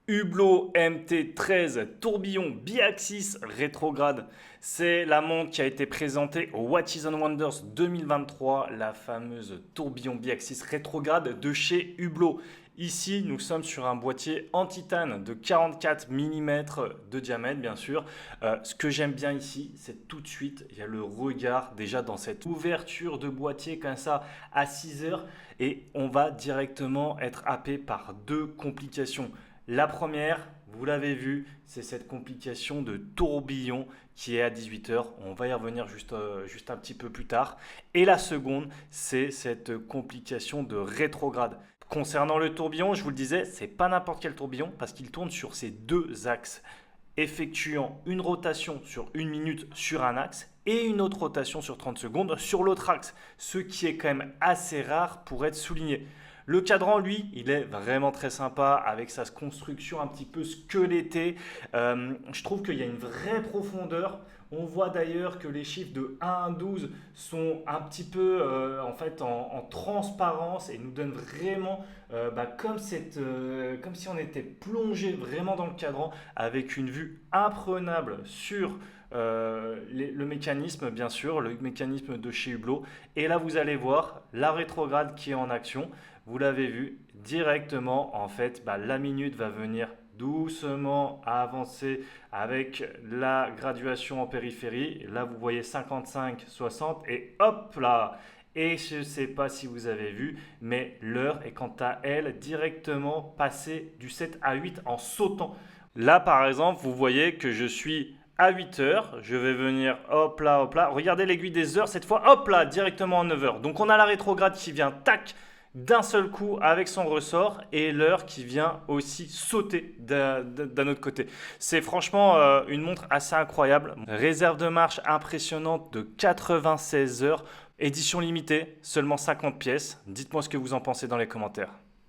Hublot MT13 tourbillon biaxis rétrograde. C'est la montre qui a été présentée au Watches and Wonders 2023, la fameuse tourbillon biaxis rétrograde de chez Hublot. Ici, nous sommes sur un boîtier en titane de 44 mm de diamètre, bien sûr. Ce que j'aime bien ici, c'est tout de suite, il y a le regard déjà dans cette ouverture de boîtier comme ça à 6 heures. Et on va directement être happé par deux complications. La première, vous l'avez vu, c'est cette complication de tourbillon qui est à 18 heures. On va y revenir juste un petit peu plus tard. Et la seconde, c'est cette complication de rétrograde. Concernant le tourbillon, je vous le disais, c'est pas n'importe quel tourbillon parce qu'il tourne sur ces deux axes, effectuant une rotation sur 1 minute sur un axe et une autre rotation sur 30 secondes sur l'autre axe, ce qui est quand même assez rare pour être souligné. Le cadran, lui, il est vraiment très sympa avec sa construction un petit peu squelettée. Je trouve qu'il y a une vraie profondeur. On voit d'ailleurs que les chiffres de 1 à 12 sont un petit peu en fait en transparence et nous donnent vraiment comme si on était plongé vraiment dans le cadran avec une vue imprenable sur le mécanisme, bien sûr, le mécanisme de chez Hublot. Et là, vous allez voir la rétrograde qui est en action. Vous l'avez vu directement, en fait, la minute va venir doucement avancer avec la graduation en périphérie. Là, vous voyez 55, 60 et hop là. Et je ne sais pas si vous avez vu, mais l'heure est quant à elle directement passée du 7 à 8 en sautant. Là, par exemple, vous voyez que je suis à 8 heures. Je vais venir hop là, hop là. Regardez l'aiguille des heures, cette fois, hop là, directement en 9 heures. Donc, on a la rétrograde qui vient, tac, d'un seul coup avec son ressort et l'heure qui vient aussi sauter d'un autre côté. C'est franchement une montre assez incroyable. Réserve de marche impressionnante de 96 heures. Édition limitée, seulement 50 pièces. Dites-moi ce que vous en pensez dans les commentaires.